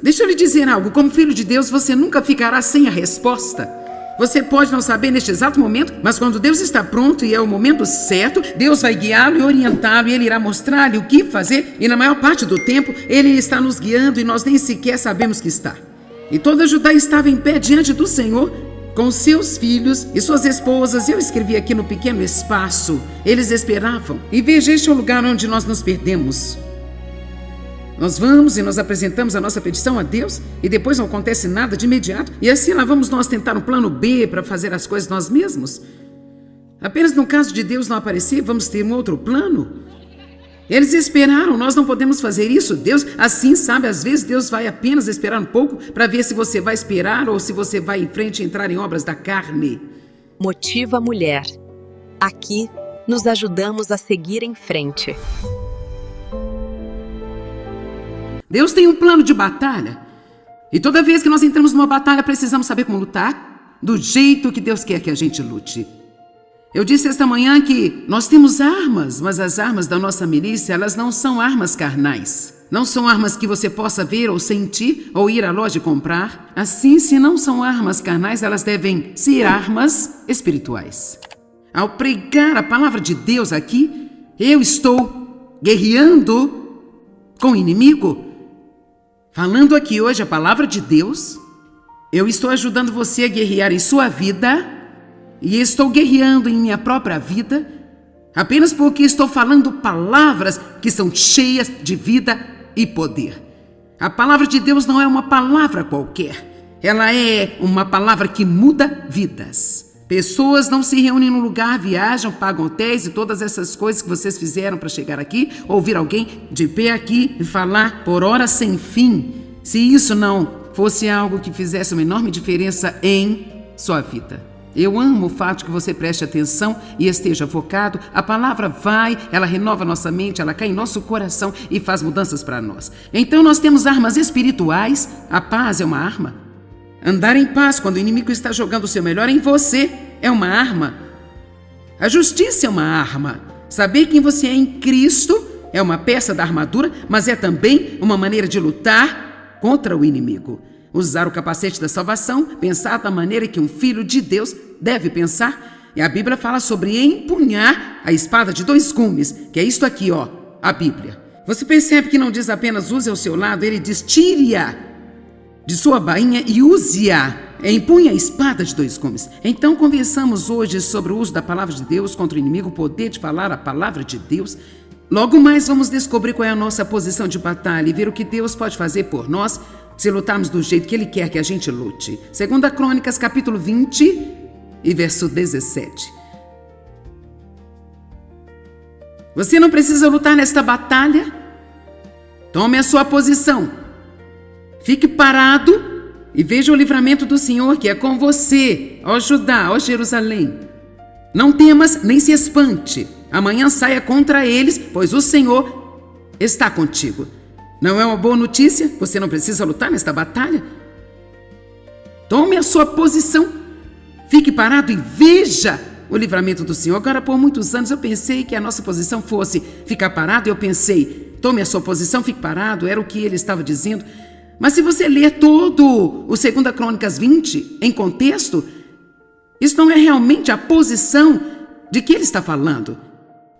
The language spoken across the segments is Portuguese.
Deixa eu lhe dizer algo, como filho de Deus, você nunca ficará sem a resposta. Você pode não saber neste exato momento, mas quando Deus está pronto e é o momento certo, Deus vai guiá-lo e orientá-lo e Ele irá mostrar-lhe o que fazer e na maior parte do tempo Ele está nos guiando e nós nem sequer sabemos que está. E toda Judá estava em pé diante do Senhor com seus filhos e suas esposas. Eu escrevi aqui no pequeno espaço, eles esperavam. E veja, este é o lugar onde nós nos perdemos. Nós vamos e nós apresentamos a nossa petição a Deus e depois não acontece nada de imediato. E assim lá vamos nós tentar um plano B para fazer as coisas nós mesmos. Apenas no caso de Deus não aparecer, vamos ter um outro plano. Eles esperaram, nós não podemos fazer isso. Deus, assim sabe, às vezes Deus vai apenas esperar um pouco para ver se você vai esperar ou se você vai em frente e entrar em obras da carne. Motiva a mulher. Aqui nos ajudamos a seguir em frente. Deus tem um plano de batalha. E toda vez que nós entramos numa batalha, precisamos saber como lutar do jeito que Deus quer que a gente lute. Eu disse esta manhã que nós temos armas, mas as armas da nossa milícia, elas não são armas carnais. Não são armas que você possa ver ou sentir ou ir à loja e comprar. Assim, se não são armas carnais, elas devem ser armas espirituais. Ao pregar a palavra de Deus aqui, eu estou guerreando com o inimigo. Falando aqui hoje a palavra de Deus, eu estou ajudando você a guerrear em sua vida e estou guerreando em minha própria vida apenas porque estou falando palavras que são cheias de vida e poder. A palavra de Deus não é uma palavra qualquer, ela é uma palavra que muda vidas. Pessoas não se reúnem num lugar, viajam, pagam hotéis e todas essas coisas que vocês fizeram para chegar aqui, ouvir alguém de pé aqui e falar por horas sem fim, se isso não fosse algo que fizesse uma enorme diferença em sua vida. Eu amo o fato de que você preste atenção e esteja focado. A palavra vai, ela renova nossa mente, ela cai em nosso coração e faz mudanças para nós. Então nós temos armas espirituais, a paz é uma arma. Andar em paz quando o inimigo está jogando o seu melhor em você é uma arma. A justiça é uma arma. Saber quem você é em Cristo é uma peça da armadura, mas é também uma maneira de lutar contra o inimigo. Usar o capacete da salvação, pensar da maneira que um filho de Deus deve pensar. E a Bíblia fala sobre empunhar a espada de 2 gumes, que é isto aqui, ó, a Bíblia. Você percebe que não diz apenas use ao seu lado, ele diz tire-a de sua bainha e use-a. Empunha a espada de 2 gumes. Então conversamos hoje sobre o uso da palavra de Deus contra o inimigo, o poder de falar a palavra de Deus. Logo mais vamos descobrir qual é a nossa posição de batalha e ver o que Deus pode fazer por nós se lutarmos do jeito que Ele quer que a gente lute. 2 Crônicas, capítulo 20 e verso 17. Você não precisa lutar nesta batalha. Tome a sua posição. Fique parado e veja o livramento do Senhor que é com você, ó Judá, ó Jerusalém. Não temas nem se espante. Amanhã saia contra eles, pois o Senhor está contigo. Não é uma boa notícia? Você não precisa lutar nesta batalha? Tome a sua posição. Fique parado e veja o livramento do Senhor. Agora, por muitos anos, eu pensei que a nossa posição fosse ficar parado. Eu pensei, tome a sua posição, fique parado. Era o que ele estava dizendo. Mas se você ler todo o 2 Crônicas 20 em contexto, isso não é realmente a posição de que ele está falando.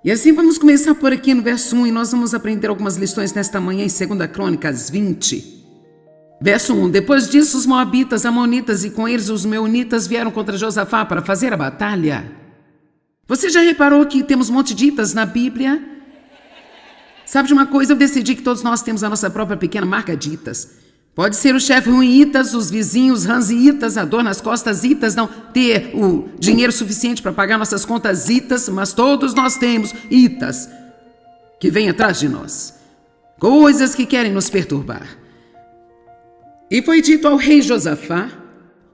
E assim vamos começar por aqui no verso 1 e nós vamos aprender algumas lições nesta manhã em 2 Crônicas 20. Verso 1. Depois disso, os moabitas, amonitas e com eles os meunitas vieram contra Josafá para fazer a batalha. Você já reparou que temos um monte de itas na Bíblia? Sabe de uma coisa? Eu decidi que todos nós temos a nossa própria pequena marca de itas. Pode ser o chefe ruim itas, os vizinhos ranziitas, a dor nas costas itas, não ter o dinheiro suficiente para pagar nossas contas itas, mas todos nós temos itas que vêm atrás de nós. Coisas que querem nos perturbar. E foi dito ao rei Josafá,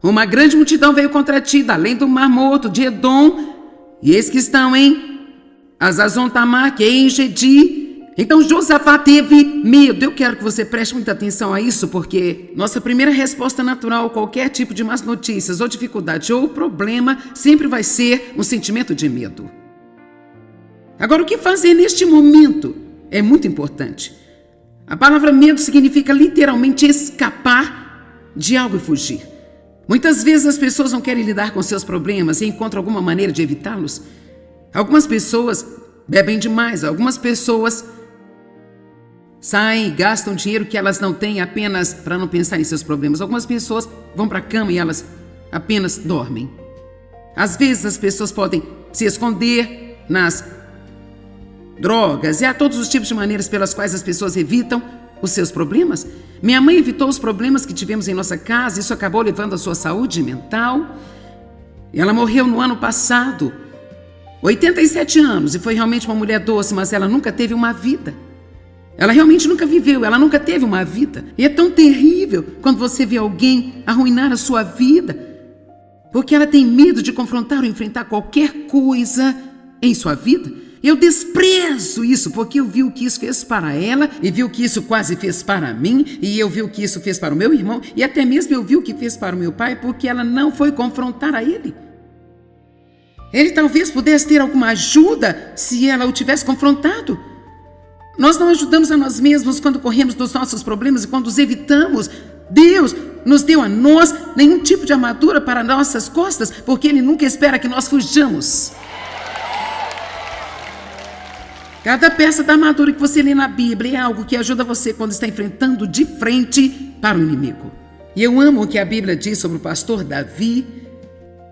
uma grande multidão veio contra ti, da além do Mar Morto, de Edom, e eis que estão em Azazon-Tamar, que é em Gedi. Então Josafá teve medo. Eu quero que você preste muita atenção a isso, porque nossa primeira resposta natural a qualquer tipo de más notícias, ou dificuldade, ou problema, sempre vai ser um sentimento de medo. Agora, o que fazer neste momento é muito importante. A palavra medo significa literalmente escapar de algo e fugir. Muitas vezes as pessoas não querem lidar com seus problemas e encontram alguma maneira de evitá-los. Algumas pessoas bebem demais, algumas pessoas saem e gastam dinheiro que elas não têm apenas para não pensar em seus problemas. Algumas pessoas vão para a cama e elas apenas dormem. Às vezes as pessoas podem se esconder nas drogas e há todos os tipos de maneiras pelas quais as pessoas evitam os seus problemas. Minha mãe evitou os problemas que tivemos em nossa casa, isso acabou levando à sua saúde mental. Ela morreu no ano passado, 87 anos, e foi realmente uma mulher doce, mas ela nunca teve uma vida. Ela realmente nunca viveu, ela nunca teve uma vida. E é tão terrível quando você vê alguém arruinar a sua vida, porque ela tem medo de confrontar ou enfrentar qualquer coisa em sua vida. Eu desprezo isso, porque eu vi o que isso fez para ela, e vi o que isso quase fez para mim, e eu vi o que isso fez para o meu irmão, e até mesmo eu vi o que fez para o meu pai, porque ela não foi confrontar a ele. Ele talvez pudesse ter alguma ajuda se ela o tivesse confrontado. Nós não ajudamos a nós mesmos quando corremos dos nossos problemas e quando os evitamos. Deus nos deu a nós nenhum tipo de armadura para nossas costas, porque Ele nunca espera que nós fujamos. Cada peça da armadura que você lê na Bíblia é algo que ajuda você quando está enfrentando de frente para o inimigo. E eu amo o que a Bíblia diz sobre o pastor Davi,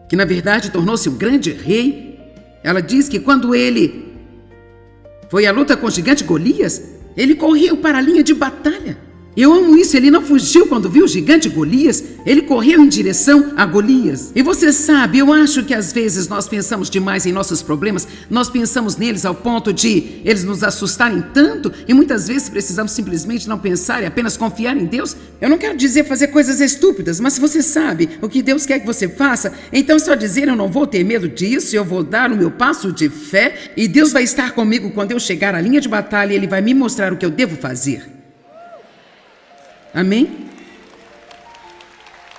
que na verdade tornou-se um grande rei. Ela diz que quando ele foi à luta com o gigante Golias, ele correu para a linha de batalha. Eu amo isso, ele não fugiu quando viu o gigante Golias, ele correu em direção a Golias. E você sabe, eu acho que às vezes nós pensamos demais em nossos problemas, nós pensamos neles ao ponto de eles nos assustarem tanto, e muitas vezes precisamos simplesmente não pensar e apenas confiar em Deus. Eu não quero dizer fazer coisas estúpidas, mas se você sabe o que Deus quer que você faça, então só dizer eu não vou ter medo disso, eu vou dar o meu passo de fé, e Deus vai estar comigo quando eu chegar à linha de batalha e Ele vai me mostrar o que eu devo fazer. Amém?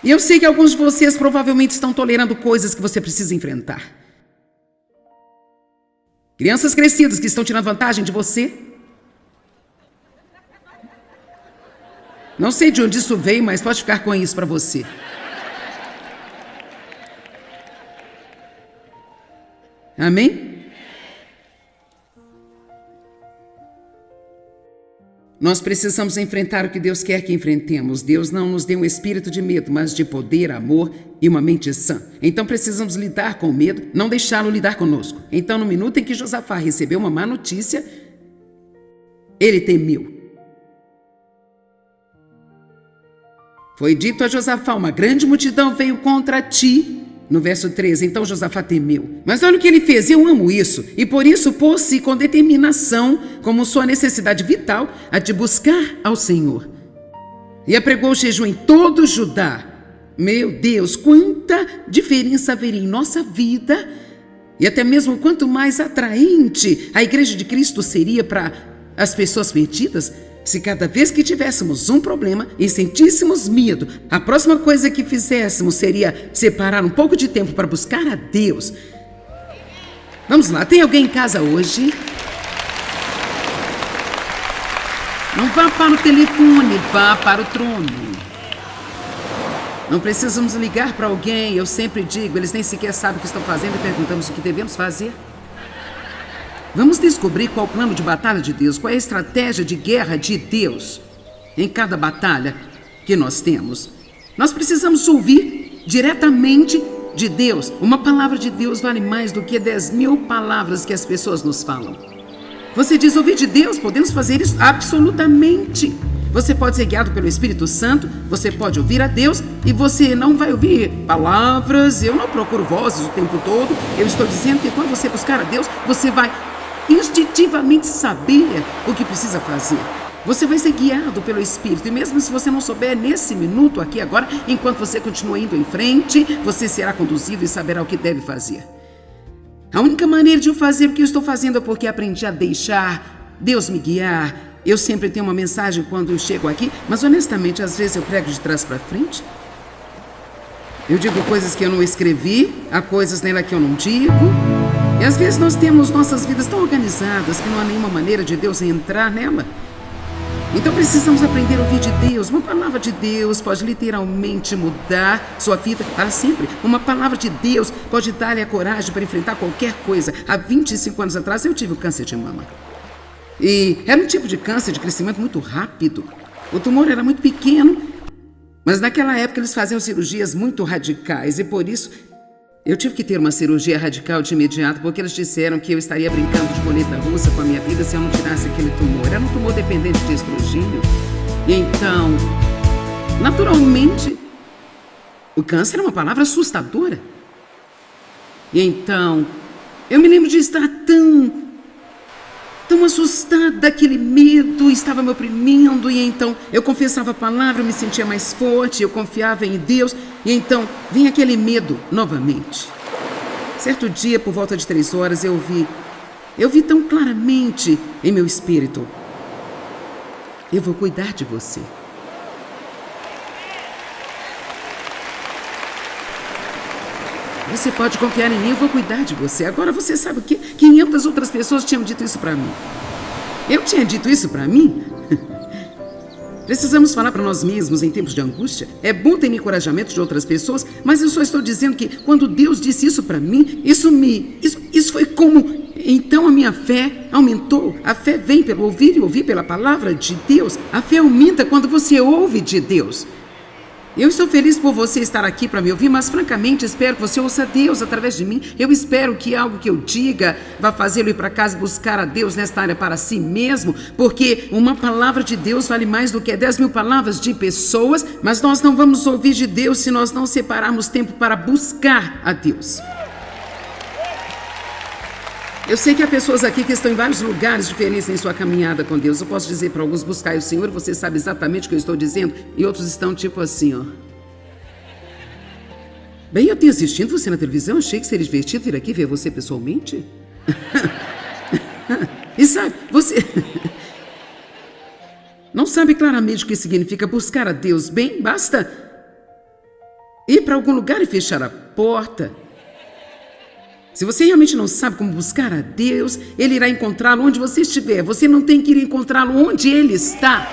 E eu sei que alguns de vocês provavelmente estão tolerando coisas que você precisa enfrentar. Crianças crescidas que estão tirando vantagem de você. Não sei de onde isso veio, mas pode ficar com isso para você. Amém? Nós precisamos enfrentar o que Deus quer que enfrentemos. Deus não nos deu um espírito de medo, mas de poder, amor e uma mente sã. Então precisamos lidar com o medo, não deixá-lo lidar conosco. Então, no minuto em que Josafá recebeu uma má notícia, ele temeu. Foi dito a Josafá: uma grande multidão veio contra ti. No verso 13, então Josafá temeu. Mas olha o que ele fez, eu amo isso. E por isso pôs-se com determinação, como sua necessidade vital, a de buscar ao Senhor. E apregou o jejum em todo Judá. Meu Deus, quanta diferença haveria em nossa vida. E até mesmo quanto mais atraente a Igreja de Cristo seria para as pessoas perdidas, se cada vez que tivéssemos um problema e sentíssemos medo, a próxima coisa que fizéssemos seria separar um pouco de tempo para buscar a Deus. Vamos lá, tem alguém em casa hoje? Não vá para o telefone, vá para o trono. Não precisamos ligar para alguém, eu sempre digo, eles nem sequer sabem o que estão fazendo e perguntamos o que devemos fazer. Vamos descobrir qual o plano de batalha de Deus, qual é a estratégia de guerra de Deus em cada batalha que nós temos. Nós precisamos ouvir diretamente de Deus. Uma palavra de Deus vale mais do que 10.000 palavras que as pessoas nos falam. Você diz ouvir de Deus? Podemos fazer isso? Absolutamente. Você pode ser guiado pelo Espírito Santo, você pode ouvir a Deus e você não vai ouvir palavras. Eu não procuro vozes o tempo todo. Eu estou dizendo que quando você buscar a Deus, você vai instintivamente saber o que precisa fazer. Você vai ser guiado pelo Espírito, e mesmo se você não souber nesse minuto aqui agora, enquanto você continua indo em frente, você será conduzido e saberá o que deve fazer. A única maneira de eu fazer o que eu estou fazendo é porque aprendi a deixar Deus me guiar. Eu sempre tenho uma mensagem quando eu chego aqui, mas honestamente às vezes eu prego de trás para frente. Eu digo coisas que eu não escrevi, há coisas nela que eu não digo. E às vezes nós temos nossas vidas tão organizadas que não há nenhuma maneira de Deus entrar nela. Então precisamos aprender a ouvir de Deus. Uma palavra de Deus pode literalmente mudar sua vida para sempre. Uma palavra de Deus pode dar-lhe a coragem para enfrentar qualquer coisa. Há 25 anos atrás eu tive um câncer de mama. E era um tipo de câncer de crescimento muito rápido. O tumor era muito pequeno, mas naquela época eles faziam cirurgias muito radicais e por isso eu tive que ter uma cirurgia radical de imediato, porque eles disseram que eu estaria brincando de roleta russa com a minha vida se eu não tirasse aquele tumor. Era um tumor dependente de estrogênio. E então, naturalmente, o câncer é uma palavra assustadora. E então, eu me lembro de estar tão assustada, aquele medo estava me oprimindo, e então eu confessava a palavra, eu me sentia mais forte, eu confiava em Deus, e então vinha aquele medo novamente. Certo dia, por volta de 3 horas, eu vi tão claramente em meu espírito: eu vou cuidar de você. Você pode confiar em mim, eu vou cuidar de você. Agora você sabe o quê? 500 outras pessoas tinham dito isso para mim. Eu tinha dito isso para mim? Precisamos falar para nós mesmos em tempos de angústia. É bom ter encorajamento de outras pessoas, mas eu só estou dizendo que quando Deus disse isso para mim, isso foi como... Então a minha fé aumentou. A fé vem pelo ouvir e ouvir pela palavra de Deus. A fé aumenta quando você ouve de Deus. Eu estou feliz por você estar aqui para me ouvir, mas francamente espero que você ouça Deus através de mim. Eu espero que algo que eu diga vá fazê-lo ir para casa buscar a Deus nesta área para si mesmo, porque uma palavra de Deus vale mais do que 10.000 palavras de pessoas, mas nós não vamos ouvir de Deus se nós não separarmos tempo para buscar a Deus. Eu sei que há pessoas aqui que estão em vários lugares diferentes em sua caminhada com Deus. Eu posso dizer para alguns: buscai o Senhor, você sabe exatamente o que eu estou dizendo. E outros estão tipo assim, ó. Bem, eu tenho assistido você na televisão, achei que seria divertido vir aqui ver você pessoalmente. E sabe, você não sabe claramente o que significa buscar a Deus. Bem, basta ir para algum lugar e fechar a porta. Se você realmente não sabe como buscar a Deus, Ele irá encontrá-lo onde você estiver. Você não tem que ir encontrá-lo onde Ele está.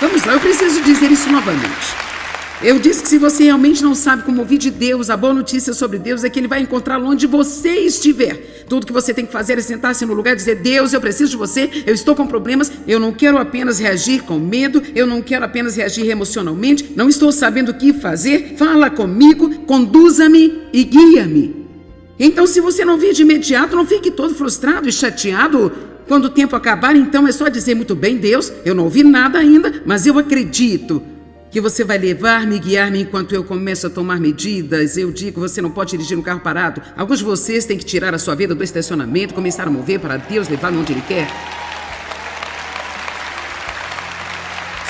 Vamos lá, eu preciso dizer isso novamente. Eu disse que se você realmente não sabe como ouvir de Deus, a boa notícia sobre Deus é que Ele vai encontrá-lo onde você estiver. Tudo que você tem que fazer é sentar-se no lugar e dizer: Deus, eu preciso de você, eu estou com problemas, eu não quero apenas reagir com medo, eu não quero apenas reagir emocionalmente, não estou sabendo o que fazer, fala comigo, conduza-me e guia-me. Então, se você não vir de imediato, não fique todo frustrado e chateado. Quando o tempo acabar, então é só dizer: muito bem, Deus, eu não ouvi nada ainda, mas eu acredito que você vai levar-me e guiar-me enquanto eu começo a tomar medidas. Eu digo: você não pode dirigir um carro parado. Alguns de vocês têm que tirar a sua vida do estacionamento, começar a mover para Deus levar-me onde Ele quer.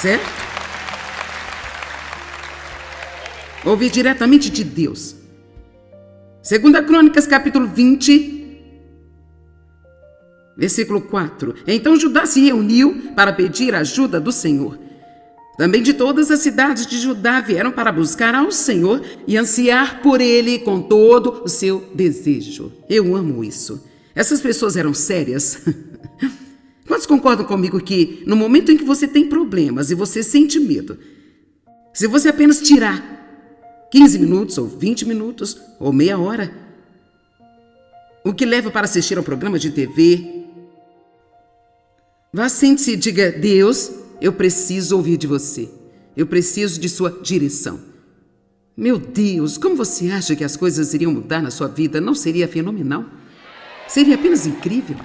Certo? Ouvir diretamente de Deus. 2 Crônicas, capítulo 20, versículo 4. Então Judá se reuniu para pedir a ajuda do Senhor. Também de todas as cidades de Judá vieram para buscar ao Senhor e ansiar por Ele com todo o seu desejo. Eu amo isso. Essas pessoas eram sérias. Quantos concordam comigo que no momento em que você tem problemas e você sente medo, se você apenas tirar 15 minutos ou 20 minutos ou meia hora, o que leva para assistir ao programa de TV, vá, sente-se e diga: Deus, eu preciso ouvir de você. Eu preciso de sua direção. Meu Deus, como você acha que as coisas iriam mudar na sua vida? Não seria fenomenal? Seria apenas incrível.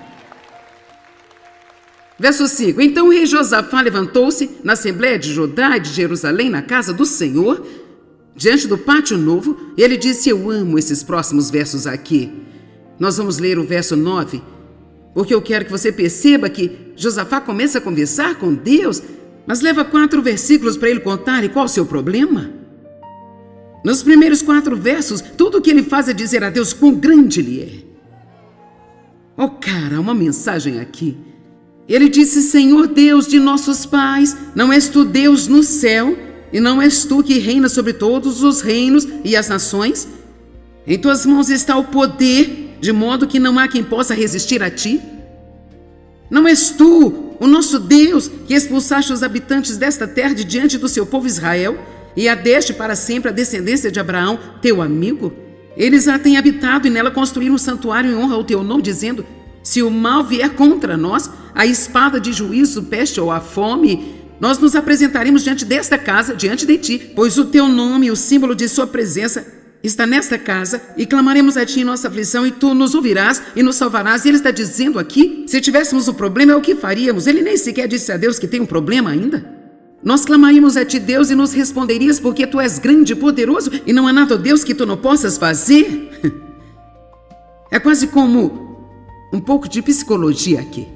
Verso 5. Então o rei Josafá levantou-se na Assembleia de Judá e de Jerusalém, na casa do Senhor, diante do pátio novo, e ele disse: eu amo esses próximos versos aqui. Nós vamos ler o verso 9, porque eu quero que você perceba que Josafá começa a conversar com Deus, mas leva 4 versículos para ele contar. E qual o seu problema? Nos primeiros 4 versos, tudo o que ele faz é dizer a Deus quão grande Ele é. Oh, cara, uma mensagem aqui. Ele disse: Senhor Deus de nossos pais, não és tu Deus no céu, e não és tu que reina sobre todos os reinos e as nações? Em tuas mãos está o poder, de modo que não há quem possa resistir a ti. Não és tu, o nosso Deus, que expulsaste os habitantes desta terra de diante do seu povo Israel e a deste para sempre a descendência de Abraão, teu amigo? Eles a têm habitado e nela construíram um santuário em honra ao teu nome, dizendo: se o mal vier contra nós, a espada de juízo, peste ou a fome, nós nos apresentaremos diante desta casa, diante de ti, pois o teu nome e o símbolo de sua presença está nesta casa, e clamaremos a ti em nossa aflição, e tu nos ouvirás e nos salvarás. E ele está dizendo aqui, se tivéssemos um problema, é o que faríamos. Ele nem sequer disse a Deus que tem um problema ainda. Nós clamaríamos a ti, Deus, e nos responderias, porque tu és grande e poderoso, e não há nada, Deus, que tu não possas fazer. É quase como um pouco de psicologia aqui.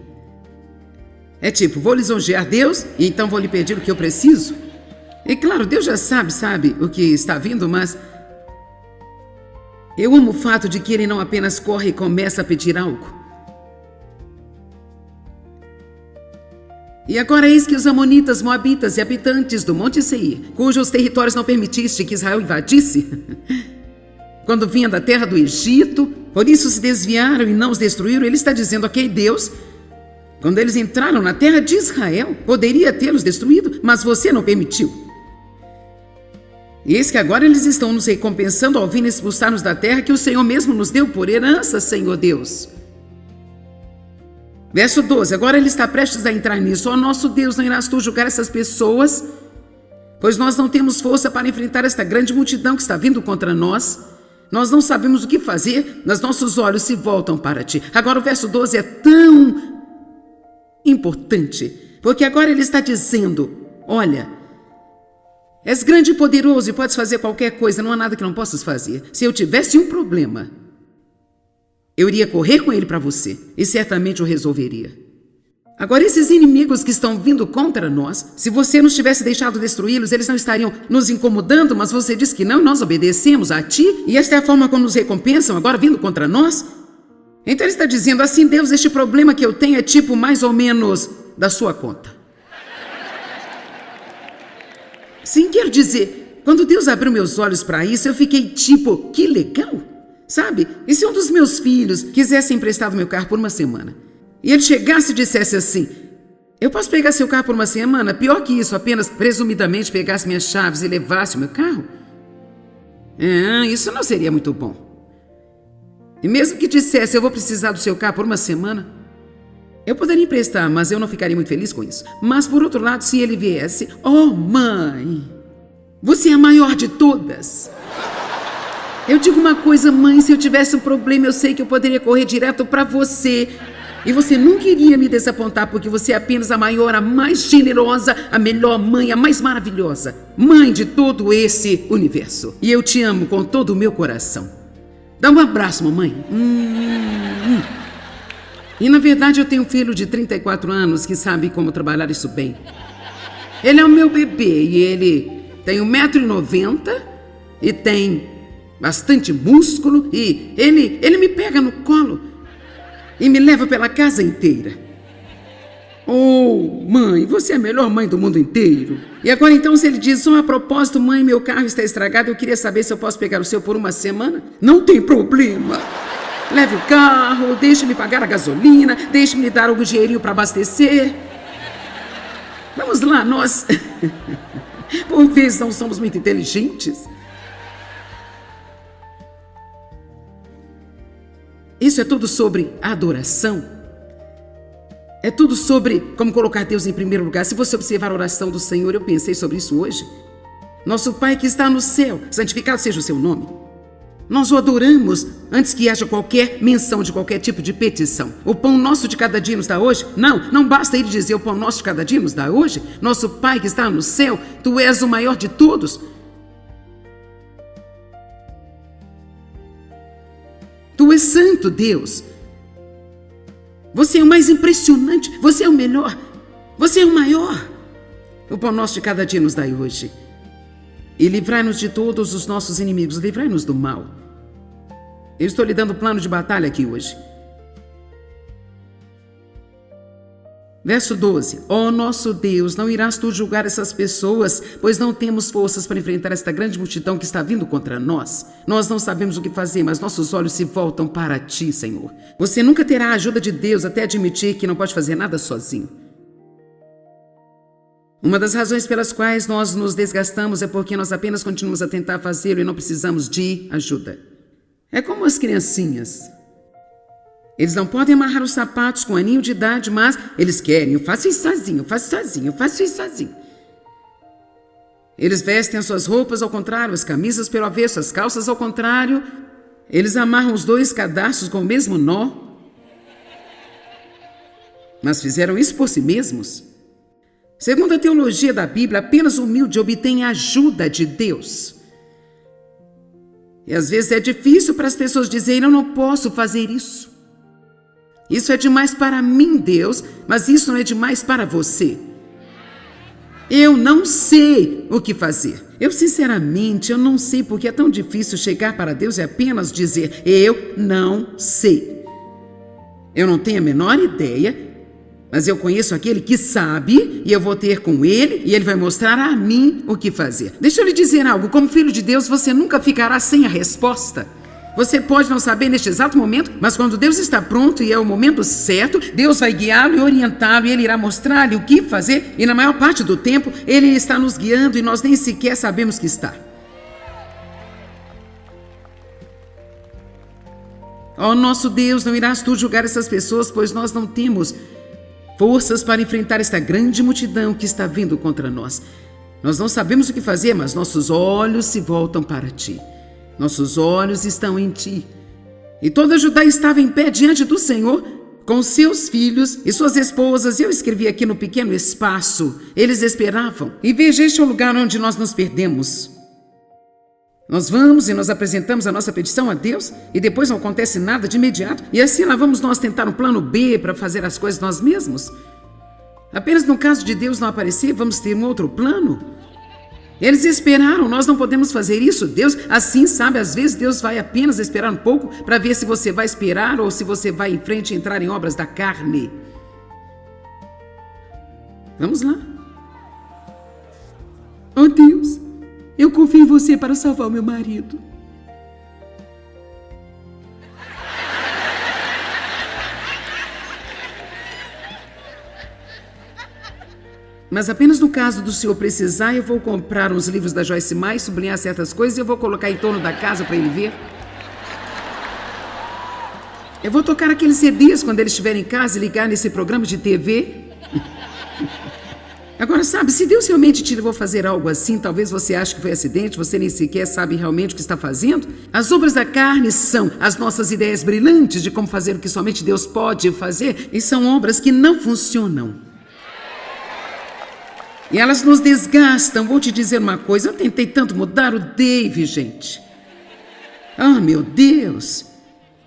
É tipo, vou lisonjear Deus, e então vou lhe pedir o que eu preciso. E claro, Deus já sabe o que está vindo, mas eu amo o fato de que ele não apenas corre e começa a pedir algo. E agora eis que os amonitas, moabitas e habitantes do Monte Seir, cujos territórios não permitiste que Israel invadisse, quando vinha da terra do Egito, por isso se desviaram e não os destruíram. Ele está dizendo, ok, Deus, quando eles entraram na terra de Israel, poderia tê-los destruído, mas você não permitiu. E eis que agora eles estão nos recompensando ao vir expulsar-nos da terra que o Senhor mesmo nos deu por herança, Senhor Deus. Verso 12, agora ele está prestes a entrar nisso. Ó nosso Deus, não irás tu julgar essas pessoas? Pois nós não temos força para enfrentar esta grande multidão que está vindo contra nós. Nós não sabemos o que fazer, mas nossos olhos se voltam para ti. Agora o verso 12 é tão importante, porque agora ele está dizendo, olha, és grande e poderoso e podes fazer qualquer coisa, não há nada que não possas fazer. Se eu tivesse um problema, eu iria correr com ele para você e certamente o resolveria. Agora, esses inimigos que estão vindo contra nós, se você nos tivesse deixado destruí-los, eles não estariam nos incomodando, mas você diz que não, nós obedecemos a ti, e esta é a forma como nos recompensam agora vindo contra nós? Então ele está dizendo assim, Deus, este problema que eu tenho é tipo mais ou menos da sua conta. Sim, quero dizer, quando Deus abriu meus olhos para isso, eu fiquei tipo, que legal, sabe? E se um dos meus filhos quisesse emprestar o meu carro por uma semana, e ele chegasse e dissesse assim, eu posso pegar seu carro por uma semana? Pior que isso, apenas presumidamente pegasse minhas chaves e levasse o meu carro? Isso não seria muito bom. E mesmo que dissesse, eu vou precisar do seu carro por uma semana, eu poderia emprestar, mas eu não ficaria muito feliz com isso. Mas, por outro lado, se ele viesse, oh, mãe, você é a maior de todas. Eu digo uma coisa, mãe, se eu tivesse um problema, eu sei que eu poderia correr direto para você. E você nunca iria me desapontar, porque você é apenas a maior, a mais generosa, a melhor mãe, a mais maravilhosa. Mãe de todo esse universo. E eu te amo com todo o meu coração. Dá um abraço, mamãe. E na verdade eu tenho um filho de 34 anos que sabe como trabalhar isso bem. Ele é o meu bebê e ele tem 1,90 m e tem bastante músculo e ele me pega no colo e me leva pela casa inteira. Oh, mãe, você é a melhor mãe do mundo inteiro. E agora então se ele diz, a propósito, mãe, meu carro está estragado, eu queria saber se eu posso pegar o seu por uma semana? Não tem problema. Leve o carro, deixe-me pagar a gasolina, deixe-me lhe dar algum dinheirinho para abastecer. Vamos lá, nós, por vezes, não somos muito inteligentes. Isso é tudo sobre adoração. É tudo sobre como colocar Deus em primeiro lugar. Se você observar a oração do Senhor, eu pensei sobre isso hoje. Nosso Pai que está no céu, santificado seja o seu nome. Nós o adoramos antes que haja qualquer menção de qualquer tipo de petição. O pão nosso de cada dia nos dá hoje? Não basta ele dizer o pão nosso de cada dia nos dá hoje. Nosso Pai que está no céu, tu és o maior de todos. Tu és santo, Deus. Você é o mais impressionante, você é o melhor, você é o maior. O pão nosso de cada dia nos dai hoje. E livrai-nos de todos os nossos inimigos, livrai-nos do mal. Eu estou lhe dando plano de batalha aqui hoje. Verso 12. Ó nosso Deus, não irás tu julgar essas pessoas, pois não temos forças para enfrentar esta grande multidão que está vindo contra nós. Nós não sabemos o que fazer, mas nossos olhos se voltam para ti, Senhor. Você nunca terá a ajuda de Deus até admitir que não pode fazer nada sozinho. Uma das razões pelas quais nós nos desgastamos é porque nós apenas continuamos a tentar fazê-lo e não precisamos de ajuda. É como as criancinhas. Eles não podem amarrar os sapatos com um aninho de idade, mas eles querem. Eu faço isso sozinho, eu faço sozinho, eu faço isso sozinho. Eles vestem as suas roupas ao contrário, as camisas pelo avesso, as calças ao contrário. Eles amarram os 2 cadarços com o mesmo nó. Mas fizeram isso por si mesmos. Segundo a teologia da Bíblia, apenas o humilde obtém a ajuda de Deus. E às vezes é difícil para as pessoas dizerem, eu não posso fazer isso. Isso é demais para mim, Deus, mas isso não é demais para você. Eu não sei o que fazer. Sinceramente, eu não sei porque é tão difícil chegar para Deus e apenas dizer, eu não sei. Eu não tenho a menor ideia, mas eu conheço aquele que sabe e eu vou ter com ele e ele vai mostrar a mim o que fazer. Deixa eu lhe dizer algo, como filho de Deus, você nunca ficará sem a resposta. Você pode não saber neste exato momento, mas quando Deus está pronto e é o momento certo, Deus vai guiá-lo e orientá-lo e Ele irá mostrar-lhe o que fazer e na maior parte do tempo Ele está nos guiando e nós nem sequer sabemos que está. Ó nosso Deus, não irás tu julgar essas pessoas, pois nós não temos forças para enfrentar esta grande multidão que está vindo contra nós. Nós não sabemos o que fazer, mas nossos olhos se voltam para ti. Nossos olhos estão em ti. E toda Judá estava em pé diante do Senhor, com seus filhos e suas esposas. Eu escrevi aqui no pequeno espaço. Eles esperavam. E veja, este é o lugar onde nós nos perdemos. Nós vamos e nós apresentamos a nossa petição a Deus e depois não acontece nada de imediato. E assim lá vamos nós tentar um plano B para fazer as coisas nós mesmos. Apenas no caso de Deus não aparecer, vamos ter um outro plano. Eles esperaram, nós não podemos fazer isso. Deus, assim sabe, às vezes Deus vai apenas esperar um pouco para ver se você vai esperar ou se você vai em frente e entrar em obras da carne. Vamos lá. Oh Deus, eu confio em você para salvar o meu marido. Mas apenas no caso do senhor precisar, eu vou comprar uns livros da Joyce Meyer, sublinhar certas coisas e eu vou colocar em torno da casa para ele ver. Eu vou tocar aqueles CDs quando ele estiver em casa e ligar nesse programa de TV. Agora, sabe, se Deus realmente te levou a fazer algo assim, talvez você ache que foi acidente, você nem sequer sabe realmente o que está fazendo. As obras da carne são as nossas ideias brilhantes de como fazer o que somente Deus pode fazer, e são obras que não funcionam. E elas nos desgastam. Vou te dizer uma coisa, eu tentei tanto mudar o Dave, gente. Ah, meu Deus.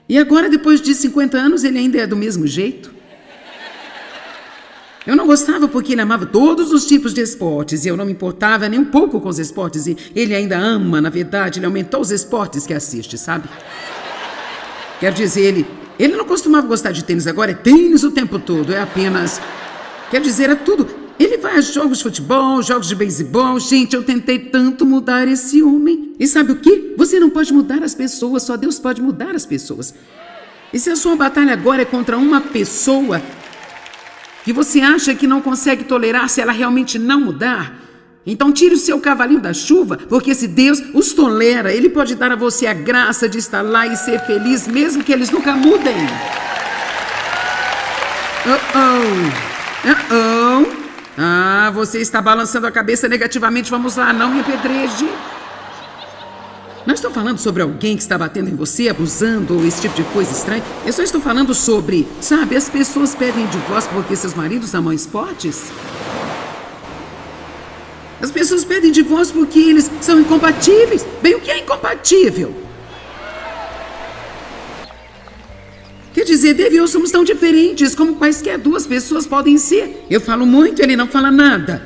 E agora, depois de 50 anos, ele ainda é do mesmo jeito. Eu não gostava porque ele amava todos os tipos de esportes e eu não me importava nem um pouco com os esportes. E ele ainda ama, na verdade, ele aumentou os esportes que assiste, sabe? Quero dizer, ele não costumava gostar de tênis, agora é tênis o tempo todo, é apenas... Quer dizer, é tudo... Ele vai a jogos de futebol, jogos de beisebol. Gente, eu tentei tanto mudar esse homem. E sabe o quê? Você não pode mudar as pessoas, só Deus pode mudar as pessoas. E se a sua batalha agora é contra uma pessoa que você acha que não consegue tolerar se ela realmente não mudar, então tire o seu cavalinho da chuva, porque se Deus os tolera, Ele pode dar a você a graça de estar lá e ser feliz, mesmo que eles nunca mudem. Ah, você está balançando a cabeça negativamente. Vamos lá, não me apedreje. Não estou falando sobre alguém que está batendo em você, abusando ou esse tipo de coisa estranha. Eu só estou falando sobre, sabe, as pessoas pedem divórcio porque seus maridos amam esportes. As pessoas pedem divórcio porque eles são incompatíveis. Bem, o que é incompatível? Quer dizer, Dave e eu somos tão diferentes como quaisquer duas pessoas podem ser. Eu falo muito, ele não fala nada.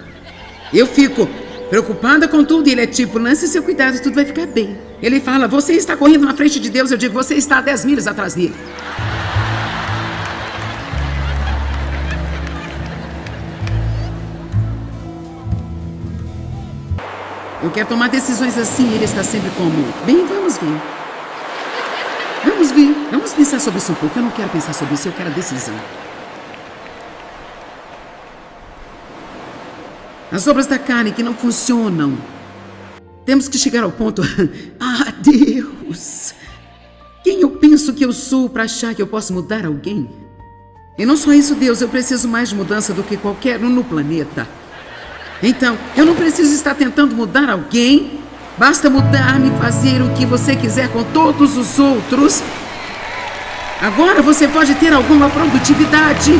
Eu fico preocupada com tudo e ele é tipo, lance seu cuidado, tudo vai ficar bem. Ele fala, você está correndo na frente de Deus. Eu digo, você está a 10 milhas atrás dele. Eu quero tomar decisões assim e ele está sempre como: bem, vamos ver. Vamos ver. Vamos pensar sobre isso um pouco. Eu não quero pensar sobre isso, eu quero a decisão. As obras da carne que não funcionam. Temos que chegar ao ponto: ah, Deus, quem eu penso que eu sou para achar que eu posso mudar alguém? E não só isso, Deus, eu preciso mais de mudança do que qualquer um no planeta. Então, eu não preciso estar tentando mudar alguém. Basta mudar-me e fazer o que você quiser com todos os outros. Agora você pode ter alguma produtividade.